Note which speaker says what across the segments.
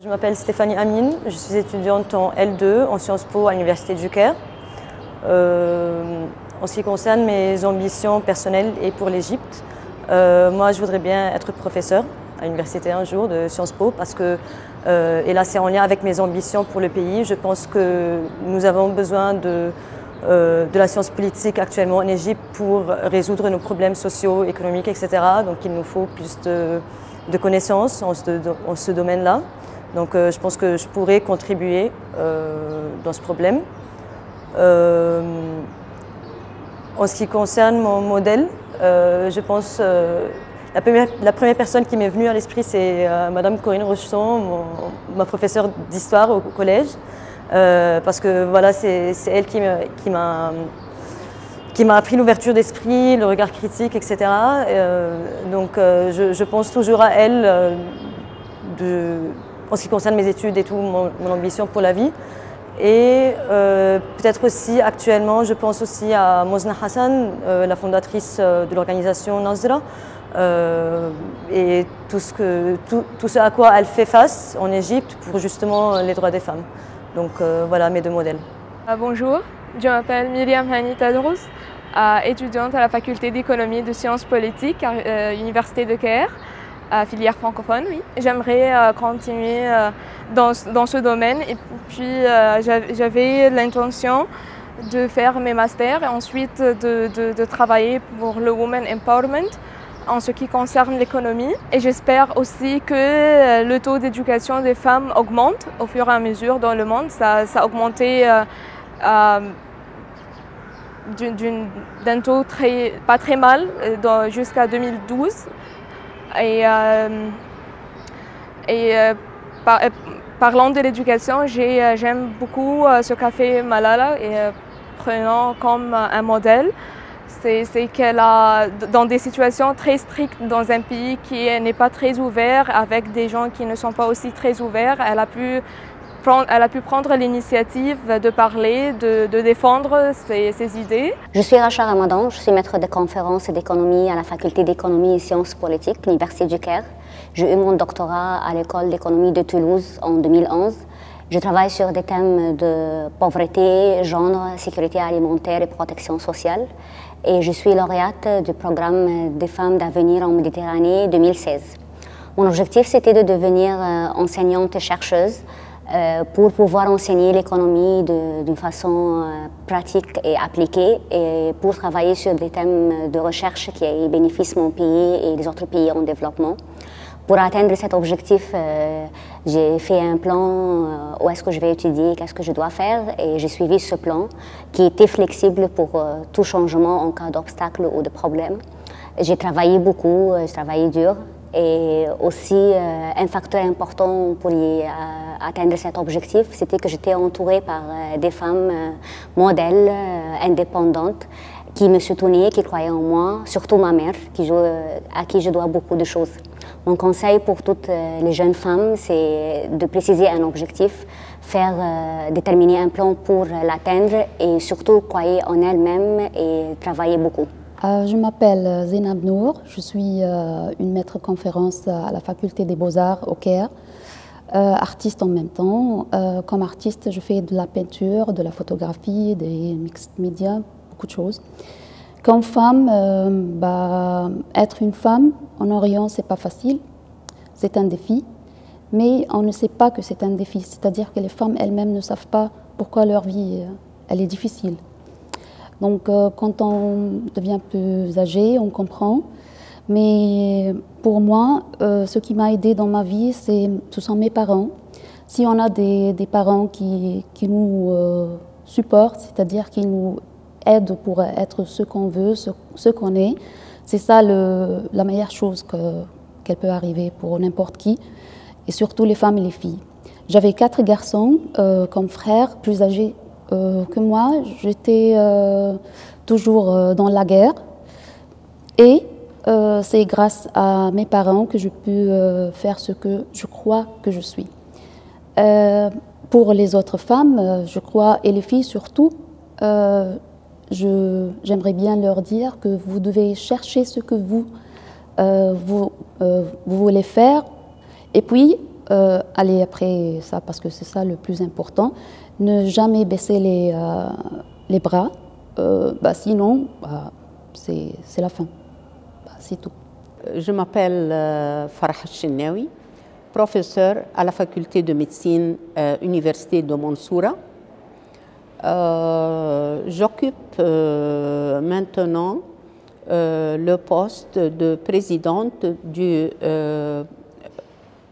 Speaker 1: Je m'appelle Stéphanie Amine, je suis étudiante en L2 en Sciences Po à l'Université du Caire. En ce qui concerne mes ambitions personnelles et pour l'Égypte, moi je voudrais bien être professeure à l'université un jour de Sciences Po parce que, et là c'est en lien avec mes ambitions pour le pays, je pense que nous avons besoin de la science politique actuellement en Égypte pour résoudre nos problèmes sociaux, économiques, etc. Donc il nous faut plus de connaissances en ce domaine-là. Donc je pense que je pourrais contribuer dans ce problème. En ce qui concerne mon modèle, je pense la première personne qui m'est venue à l'esprit, c'est Madame Corinne Rocheton, ma professeure d'histoire au collège, parce que voilà, c'est elle qui m'a appris l'ouverture d'esprit, le regard critique, etc. Donc je pense toujours à elle en ce qui concerne mes études et tout, mon ambition pour la vie. Et peut-être aussi actuellement, je pense aussi à Mosna Hassan, la fondatrice de l'organisation Nazra, et tout ce à quoi elle fait face en Égypte pour justement les droits des femmes. Donc voilà mes deux modèles.
Speaker 2: Bonjour, je m'appelle Myriam Hani Tadrous, étudiante à la faculté d'économie et de sciences politiques à l'Université de Caire. Filière francophone, oui. J'aimerais continuer dans ce domaine et puis j'avais l'intention de faire mes masters et ensuite de travailler pour le Women Empowerment en ce qui concerne l'économie. Et j'espère aussi que le taux d'éducation des femmes augmente au fur et à mesure dans le monde. Ça a augmenté d'un taux pas très mal jusqu'à 2012. Parlant de l'éducation, j'aime beaucoup ce qu'a fait Malala et prenant comme un modèle. C'est qu'elle a, dans des situations très strictes, dans un pays qui n'est pas très ouvert, avec des gens qui ne sont pas aussi très ouverts, elle a pu prendre l'initiative de parler, de défendre ses idées.
Speaker 3: Je suis Racha Ramadan, je suis maître de conférences et d'économie à la faculté d'économie et sciences politiques, l'Université du Caire. J'ai eu mon doctorat à l'école d'économie de Toulouse en 2011. Je travaille sur des thèmes de pauvreté, genre, sécurité alimentaire et protection sociale. Et je suis lauréate du programme des femmes d'avenir en Méditerranée 2016. Mon objectif, c'était de devenir enseignante et chercheuse pour pouvoir enseigner l'économie d'une façon pratique et appliquée et pour travailler sur des thèmes de recherche qui bénéficient mon pays et les autres pays en développement. Pour atteindre cet objectif, j'ai fait un plan où est-ce que je vais étudier, qu'est-ce que je dois faire et j'ai suivi ce plan qui était flexible pour tout changement en cas d'obstacle ou de problème. J'ai travaillé beaucoup, j'ai travaillé dur. Et aussi, un facteur important pour atteindre cet objectif, c'était que j'étais entourée par des femmes modèles, indépendantes, qui me soutenaient, qui croyaient en moi, surtout ma mère, à qui je dois beaucoup de choses. Mon conseil pour toutes les jeunes femmes, c'est de préciser un objectif, déterminer un plan pour l'atteindre et surtout croire en elles-mêmes et travailler beaucoup.
Speaker 4: Je m'appelle Zainab Nour, je suis une maître conférence à la faculté des beaux-arts au Caire, artiste en même temps. Comme artiste, je fais de la peinture, de la photographie, des mixed media, beaucoup de choses. Comme femme, être une femme en Orient, c'est pas facile, c'est un défi, mais on ne sait pas que c'est un défi, c'est-à-dire que les femmes elles-mêmes ne savent pas pourquoi leur vie elle est difficile. Donc quand on devient plus âgé, on comprend. Mais pour moi, ce qui m'a aidé dans ma vie, ce sont mes parents. Si on a des parents qui nous supportent, c'est-à-dire qui nous aident pour être ce qu'on veut, ce qu'on est, c'est ça la meilleure chose qu'elle peut arriver pour n'importe qui, et surtout les femmes et les filles. J'avais 4 garçons comme frères, plus âgés que moi, j'étais toujours dans la guerre et c'est grâce à mes parents que je peux faire ce que je crois que je suis. Pour les autres femmes, je crois, et les filles surtout, j'aimerais bien leur dire que vous devez chercher ce que vous voulez faire et puis aller après ça parce que c'est ça le plus important. Ne jamais baisser les bras, sinon c'est la fin, c'est tout.
Speaker 5: Je m'appelle Farah Chennaoui, professeure à la faculté de médecine Université de Mansoura. J'occupe maintenant le poste de présidente du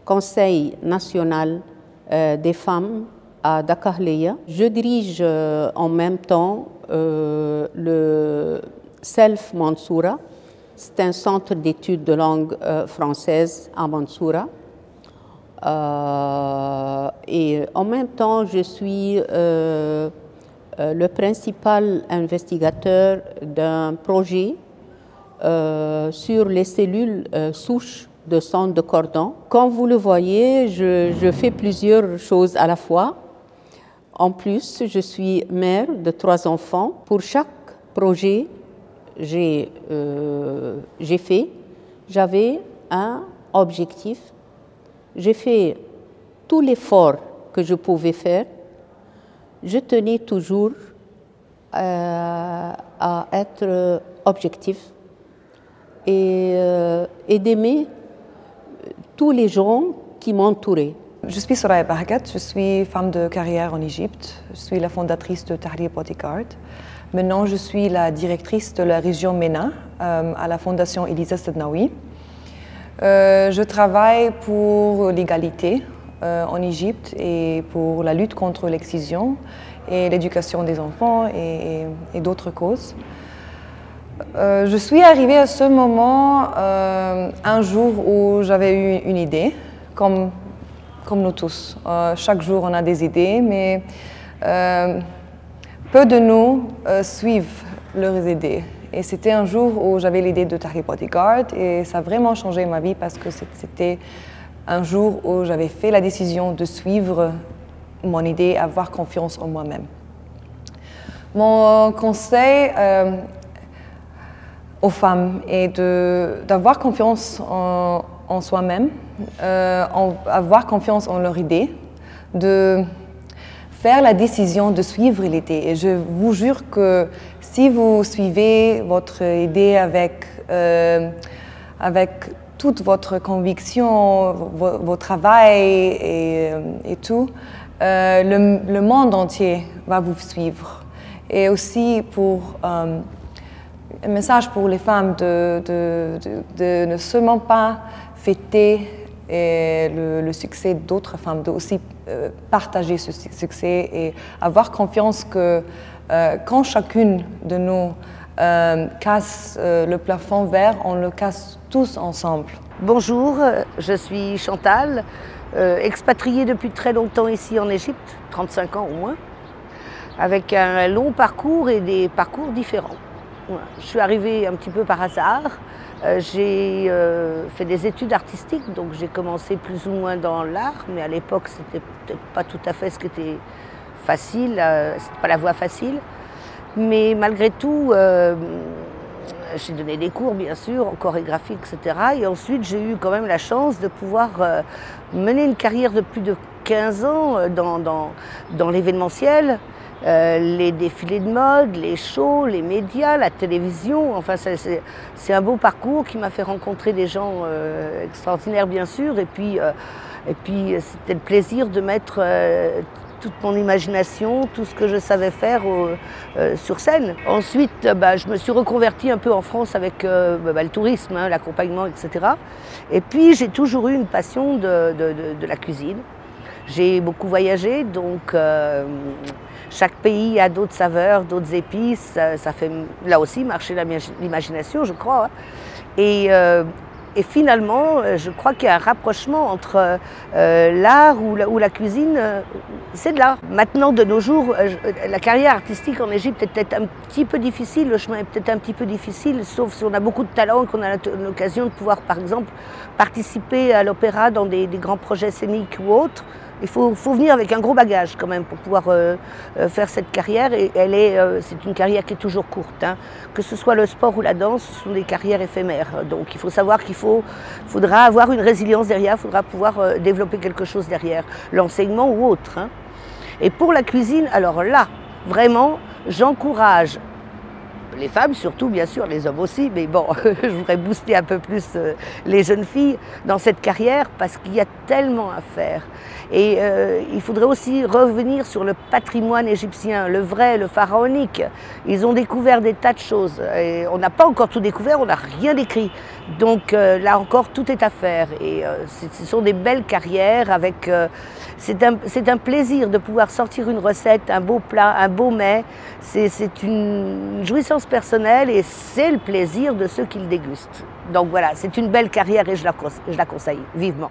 Speaker 5: Conseil national des femmes à Dakar-Leia. Je dirige en même temps le CELF Mansoura. C'est un centre d'études de langue française à Mansoura. Et en même temps, je suis le principal investigateur d'un projet sur les cellules souches de sang de cordon. Comme vous le voyez, je fais plusieurs choses à la fois. En plus, je suis mère de 3 enfants. Pour chaque projet j'avais un objectif. J'ai fait tout l'effort que je pouvais faire. Je tenais toujours à être objectif et d'aimer tous les gens qui m'entouraient.
Speaker 6: Je suis Soraya Bahagat, je suis femme de carrière en Égypte. Je suis la fondatrice de Tahrir Bodyguard. Maintenant, je suis la directrice de la région MENA à la fondation Elisa Sednaoui. Je travaille pour l'égalité en Égypte et pour la lutte contre l'excision et l'éducation des enfants et d'autres causes. Je suis arrivée à ce moment un jour où j'avais eu une idée, comme nous tous. Chaque jour, on a des idées, mais peu de nous suivent leurs idées. Et c'était un jour où j'avais l'idée de Tahrir Bodyguard et ça a vraiment changé ma vie parce que c'était un jour où j'avais fait la décision de suivre mon idée, avoir confiance en moi-même. Mon conseil aux femmes est d'avoir confiance en soi-même, avoir confiance en leur idée, de faire la décision de suivre l'idée. Et je vous jure que si vous suivez votre idée avec toute votre conviction, votre travail et tout, le monde entier va vous suivre. Et aussi pour un message pour les femmes de ne seulement pas fêter le succès d'autres femmes, de aussi partager ce succès et avoir confiance que quand chacune de nous casse le plafond vert, on le casse tous ensemble.
Speaker 7: Bonjour, je suis Chantal, expatriée depuis très longtemps ici en Égypte, 35 ans au moins, avec un long parcours et des parcours différents. Voilà. Je suis arrivée un petit peu par hasard. J'ai fait des études artistiques, donc j'ai commencé plus ou moins dans l'art, mais à l'époque c'était peut-être pas tout à fait ce qui était facile, c'était pas la voie facile. Mais malgré tout, j'ai donné des cours bien sûr, en chorégraphie, etc. Et ensuite j'ai eu quand même la chance de pouvoir mener une carrière de plus de 15 ans dans l'événementiel. Les défilés de mode, les shows, les médias, la télévision, enfin c'est un beau parcours qui m'a fait rencontrer des gens extraordinaires bien sûr et puis c'était le plaisir de mettre toute mon imagination, tout ce que je savais faire sur scène. Ensuite, je me suis reconvertie un peu en France avec le tourisme, hein, l'accompagnement, etc. Et puis j'ai toujours eu une passion de la cuisine. J'ai beaucoup voyagé, donc chaque pays a d'autres saveurs, d'autres épices. Ça fait là aussi marcher l'imagination, je crois. Et finalement, je crois qu'il y a un rapprochement entre l'art ou la cuisine, c'est de l'art. Maintenant, de nos jours, la carrière artistique en Égypte est peut-être un petit peu difficile, le chemin est peut-être un petit peu difficile, sauf si on a beaucoup de talent et qu'on a l'occasion de pouvoir, par exemple, participer à l'opéra dans des grands projets scéniques ou autres. Il faut venir avec un gros bagage quand même pour pouvoir faire cette carrière. Et c'est une carrière qui est toujours courte. Hein. Que ce soit le sport ou la danse, ce sont des carrières éphémères. Donc il faut savoir qu'il faudra avoir une résilience derrière, il faudra pouvoir développer quelque chose derrière, l'enseignement ou autre. Hein. Et pour la cuisine, alors là, vraiment, j'encourage les femmes, surtout bien sûr, les hommes aussi, mais bon, je voudrais booster un peu plus les jeunes filles dans cette carrière parce qu'il y a tellement à faire. Et il faudrait aussi revenir sur le patrimoine égyptien, le vrai, le pharaonique. Ils ont découvert des tas de choses. Et on n'a pas encore tout découvert, on n'a rien écrit. Donc là encore, tout est à faire. Et ce sont des belles carrières avec... c'est un plaisir de pouvoir sortir une recette, un beau plat, un beau mets. C'est une jouissance personnelle et c'est le plaisir de ceux qui le dégustent. Donc voilà, c'est une belle carrière et je la conseille vivement.